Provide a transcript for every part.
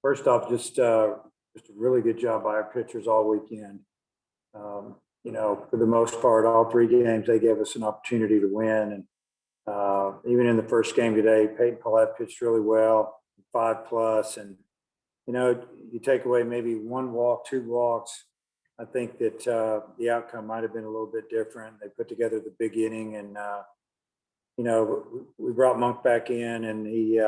First off, just a really good job by our pitchers all weekend. For the most part, all three games they gave us an opportunity to win, and even in the first game today, Peyton Paulette pitched really well, 5+, and you take away maybe one walk, two walks. I think that the outcome might have been a little bit different. They put together the big inning, and we brought Monk back in, and he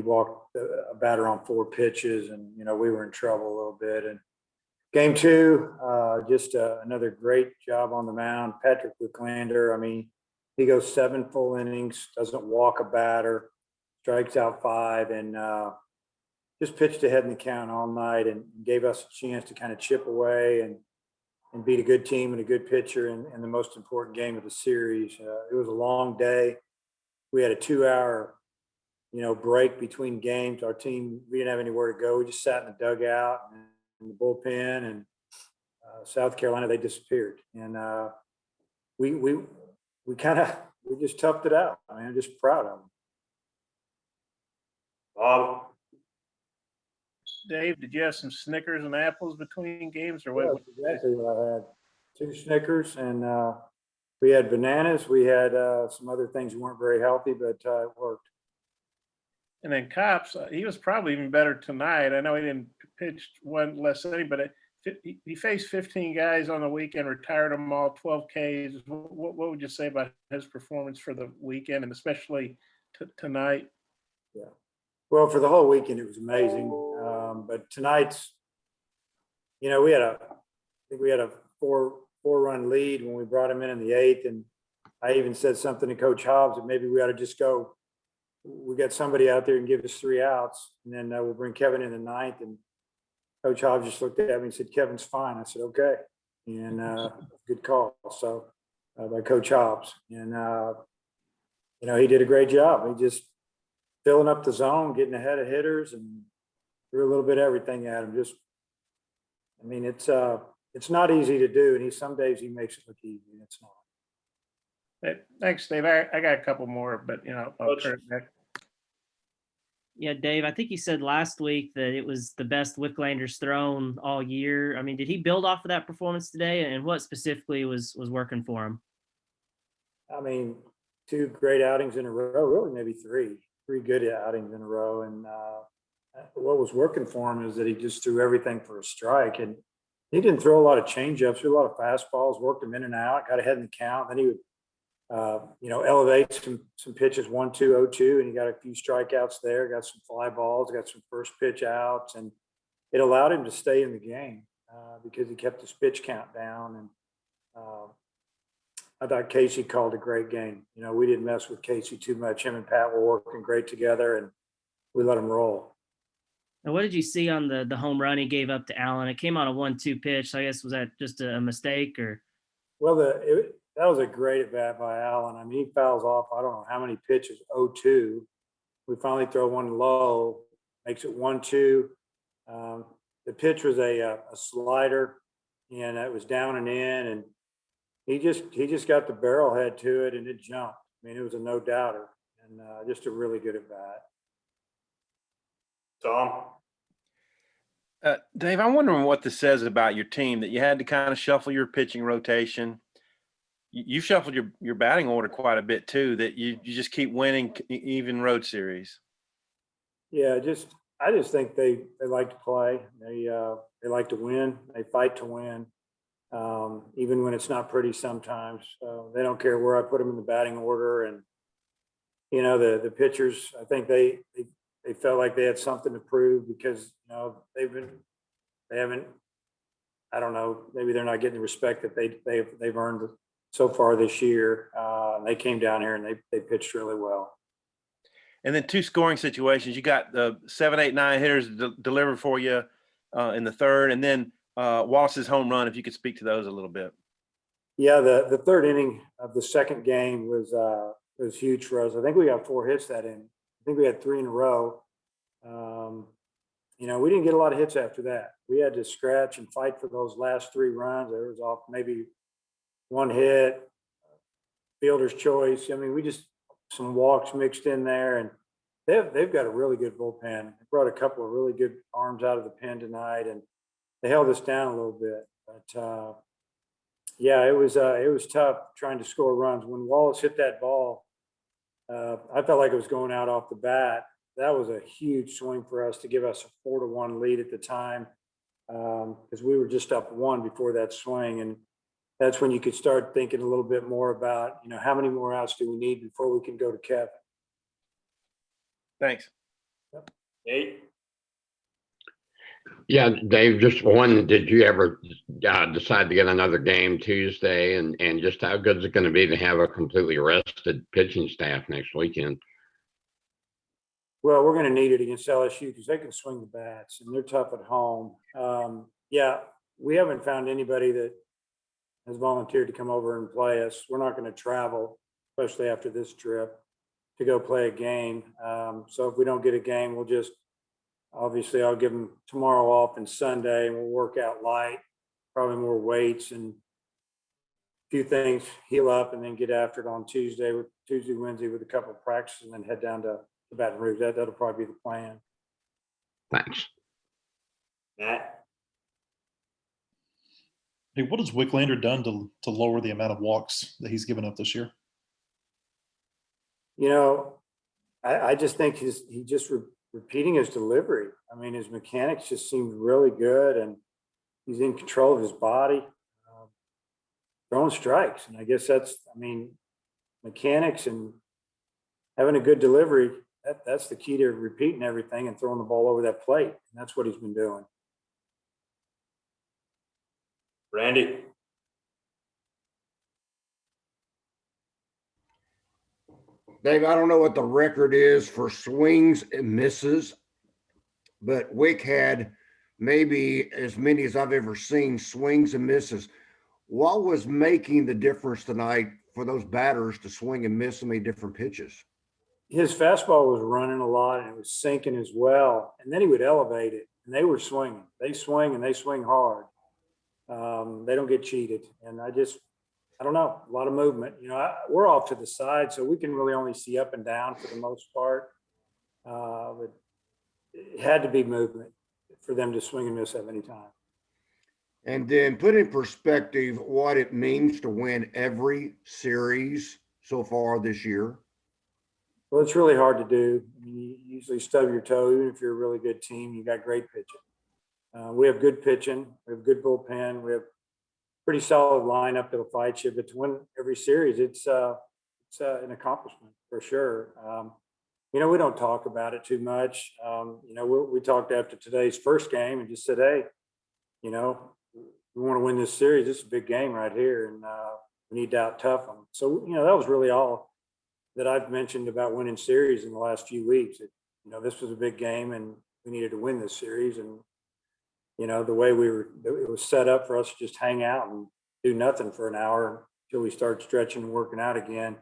walked a batter on 4 pitches, and we were in trouble a little bit. And game 2, just another great job on the mound. Patrick Wicklander, I mean, he goes 7 full innings, doesn't walk a batter, strikes out 5, and just pitched ahead in the count all night and gave us a chance to kind of chip away and beat a good team and a good pitcher in the most important game of the series. It was a long day. We had a 2-hour, break between games. Our team, we didn't have anywhere to go. We just sat in the dugout and in the bullpen, and South Carolina, they disappeared. And we just toughed it out. I mean, I'm just proud of them. Bob? Dave, did you have some Snickers and apples between games, or what? Yeah, exactly what I had. 2 Snickers, and we had bananas. We had some other things that weren't very healthy, but it worked. And then Cops, he was probably even better tonight. I know he didn't pitch one less inning, but he faced 15 guys on the weekend, retired them all, 12 Ks. What would you say about his performance for the weekend, and especially tonight? Yeah. Well, for the whole weekend, it was amazing. But tonight's, I think we had a four-run lead when we brought him in the 8th. And I even said something to Coach Hobbs that maybe we ought to just go, we got somebody out there and give us 3 outs, and then we'll bring Kevin in the 9th. And Coach Hobbs just looked at me and said, "Kevin's fine." I said, "Okay." And good call. So by Coach Hobbs. And, he did a great job. He just filling up the zone, getting ahead of hitters, and threw a little bit of everything at him. It's not easy to do. And some days he makes it look easy, and it's not. Thanks, Dave. I got a couple more, but I'll turn it back. Yeah, Dave, I think you said last week that it was the best Wicklander's thrown all year. I mean, did he build off of that performance today, and what specifically was working for him? I mean, 2 great outings in a row, really maybe 3 good outings in a row. And what was working for him is that he just threw everything for a strike, and he didn't throw a lot of changeups, threw a lot of fastballs, worked them in and out, got ahead in the count. Then he would elevate some pitches, 1-2, 0-2, and he got a few strikeouts there, got some fly balls, got some first pitch outs, and it allowed him to stay in the game because he kept his pitch count down. And I thought Casey called a great game. We didn't mess with Casey too much. Him and Pat were working great together, and we let him roll. And what did you see on the home run he gave up to Allen? It came on a 1-2 pitch. So I guess, was that just a mistake, or? Well, that was a great at bat by Allen. I mean, he fouls off, I don't know how many pitches, 0-2. We finally throw one low, makes it 1-2. The pitch was a slider, and it was down and in, and he just got the barrel head to it, and it jumped. I mean, it was a no doubter, and just a really good at bat. Tom? Dave, I'm wondering what this says about your team, that you had to kind of shuffle your pitching rotation. You shuffled your batting order quite a bit too, that you just keep winning even road series. Yeah, I just think they like to play. They like to win. They fight to win, even when it's not pretty sometimes. They don't care where I put them in the batting order. And the pitchers, I think they felt like they had something to prove because they haven't. I don't know. Maybe they're not getting the respect that they've earned so far this year. They came down here and they pitched really well. And then 2 scoring situations. You got the 7, 8, 9 hitters delivered for you in the 3rd, and then Wallace's home run. If you could speak to those a little bit. Yeah, the 3rd inning of the 2nd game was huge for us. I think we got 4 hits that inning. I think we had 3 in a row. We didn't get a lot of hits after that. We had to scratch and fight for those last 3 runs. There was off maybe 1 hit, fielder's choice. I mean, we just some walks mixed in there, and they've got a really good bullpen. They brought a couple of really good arms out of the pen tonight, and they held us down a little bit. But yeah, it was tough trying to score runs. When Wallace hit that ball, I felt like it was going out off the bat. That was a huge swing for us to give us a 4-1 lead at the time, because we were just up 1 before that swing, and that's when you could start thinking a little bit more about, how many more outs do we need before we can go to Kevin. Thanks. Nate? Yeah, Dave, just one, did you ever decide to get another game Tuesday, and just how good is it going to be to have a completely rested pitching staff next weekend? Well, we're going to need it against LSU because they can swing the bats and they're tough at home. Yeah, we haven't found anybody that has volunteered to come over and play us. We're not going to travel, especially after this trip, to go play a game. So if we don't get a game, we'll just, obviously I'll give them tomorrow off and Sunday, and we'll work out light, probably more weights and a few things, heal up, and then get after it on Tuesday, Wednesday with a couple of practices, and then head down to Baton Rouge. That'll probably be the plan. Thanks. Matt? Hey, what has Wicklander done to lower the amount of walks that he's given up this year? I just think he's just repeating his delivery. I mean, his mechanics just seemed really good, and he's in control of his body, throwing strikes. And I guess mechanics and having a good delivery, that's the key to repeating everything and throwing the ball over that plate. And that's what he's been doing. Randy? Dave, I don't know what the record is for swings and misses, but Wick had maybe as many as I've ever seen swings and misses. What was making the difference tonight for those batters to swing and miss so many different pitches? His fastball was running a lot, and it was sinking as well. And then he would elevate it, and they were swinging. They swing, and they swing hard. They don't get cheated. And I don't know, a lot of movement. We're off to the side, so we can really only see up and down for the most part. But it had to be movement for them to swing and miss that many times. And then put in perspective what it means to win every series so far this year. Well, it's really hard to do. You usually stub your toe, even if you're a really good team. You got great pitching. We have good pitching. We have good bullpen. We have pretty solid lineup that'll fight you. But to win every series, it's an accomplishment for sure. We don't talk about it too much. We talked after today's first game and just said, hey, we want to win this series. This is a big game right here, and we need to out tough them. So, that was really all that I've mentioned about winning series in the last few weeks. This was a big game, and we needed to win this series. And, the way it was set up for us to just hang out and do nothing for an hour until we start stretching and working out again.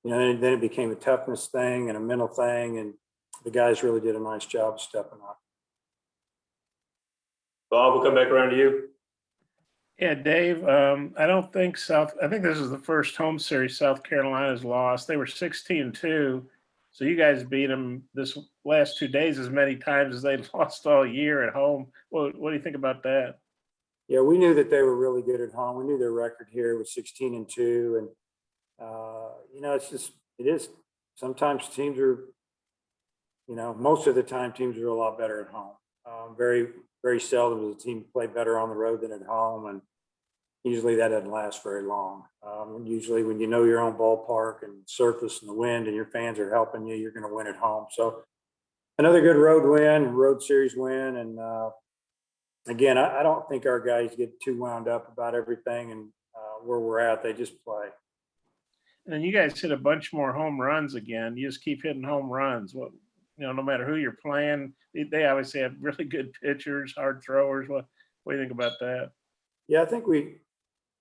Then it became a toughness thing and a mental thing, and the guys really did a nice job of stepping up. Bob, we'll come back around to you. Yeah, Dave, I think this is the first home series South Carolina's lost. They were 16-2. So you guys beat them this last 2 days as many times as they've lost all year at home. What do you think about that? Yeah, we knew that they were really good at home. We knew their record here was 16-2. And, it is sometimes teams are, most of the time teams are a lot better at home. Very, very seldom does a team play better on the road than at home. And usually that doesn't last very long. Usually when you know your own ballpark and surface and the wind and your fans are helping you, you're going to win at home. So another good road series win. And again, I don't think our guys get too wound up about everything and where we're at. They just play. And then you guys hit a bunch more home runs again. You just keep hitting home runs. No matter who you're playing, they obviously have really good pitchers, hard throwers. What do you think about that? Yeah, I think we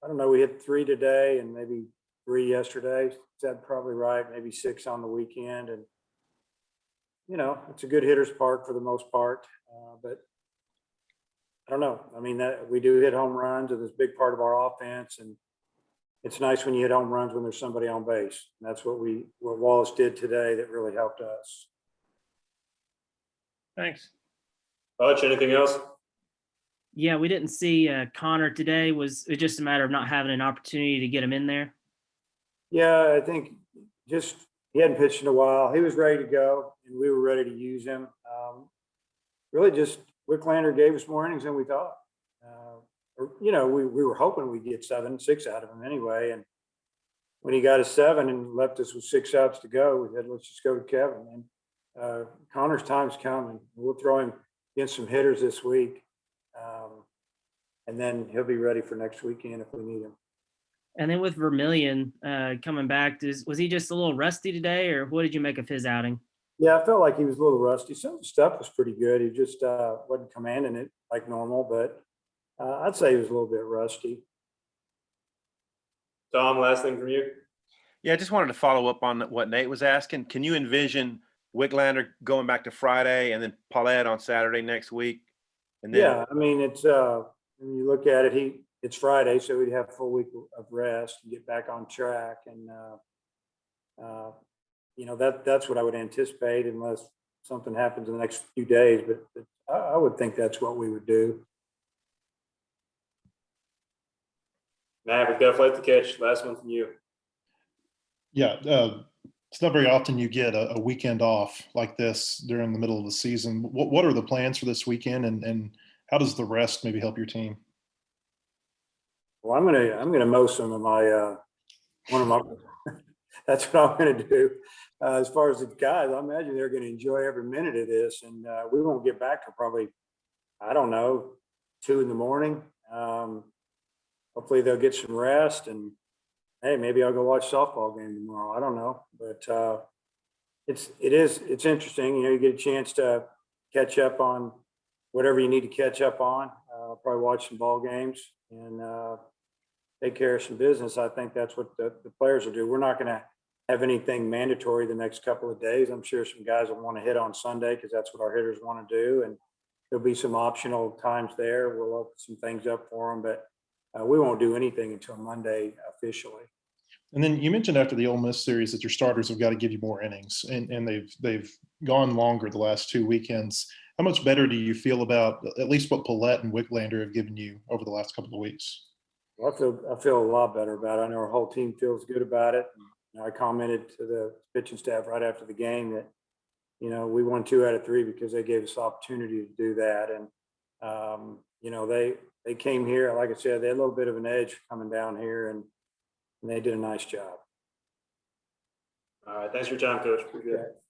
hit 3 today and maybe 3 yesterday. Is that probably right? Maybe 6 on the weekend. And, it's a good hitter's park for the most part. But I don't know. I mean, that we do hit home runs, and it's a big part of our offense. And it's nice when you hit home runs when there's somebody on base. And that's what Wallace did today that really helped us. Thanks. Butch, anything else? Yeah, we didn't see Connor today. Was it just a matter of not having an opportunity to get him in there? Yeah, I think just he hadn't pitched in a while. He was ready to go, and we were ready to use him. Really, just Wicklander gave us more innings than we thought. We were hoping we'd get 7-6 out of him anyway. And when he got a 7 and left us with 6 outs to go, we said, let's just go to Kevin. And Connor's time's coming. We'll throw him against some hitters this week. And then he'll be ready for next weekend if we need him. And then with Vermillion coming back, was he just a little rusty today, or what did you make of his outing? Yeah, I felt like he was a little rusty. Some of the stuff was pretty good. He just wasn't commanding it like normal, but I'd say he was a little bit rusty. Tom, last thing from you. Yeah, I just wanted to follow up on what Nate was asking. Can you envision Wicklander going back to Friday and then Paulette on Saturday next week? And then, Yeah, I mean, it's when you look at it, it's Friday, so we'd have a full week of rest and get back on track. And that's what I would anticipate unless something happens in the next few days. But I would think that's what we would do. Matt, we've got a flight to catch. Last one from you. Yeah, it's not very often you get a weekend off like this during the middle of the season. What are the plans for this weekend, and how does the rest maybe help your team? Well, I'm gonna mow some of my one of my. That's what I'm gonna do. As far as the guys, I imagine they're gonna enjoy every minute of this, and we won't get back to probably, I don't know, 2 a.m. Hopefully they'll get some rest, and hey, maybe I'll go watch softball game tomorrow. I don't know, but it's interesting. You get a chance to catch up on whatever you need to catch up on. Probably watch some ball games and take care of some business. I think that's what the players will do. We're not going to have anything mandatory the next couple of days. I'm sure some guys will want to hit on Sunday because that's what our hitters want to do, and there'll be some optional times there. We'll open some things up for them, but we won't do anything until Monday officially. And then you mentioned after the Ole Miss series that your starters have got to give you more innings, and they've gone longer the last 2 weekends. How much better do you feel about at least what Paulette and Wicklander have given you over the last couple of weeks? Well, I feel a lot better about it. I know our whole team feels good about it. And I commented to the pitching staff right after the game that we won 2 out of 3 because they gave us the opportunity to do that. And they came here, like I said, they had a little bit of an edge coming down here, and they did a nice job. All right. Thanks for your time, Coach. Appreciate it.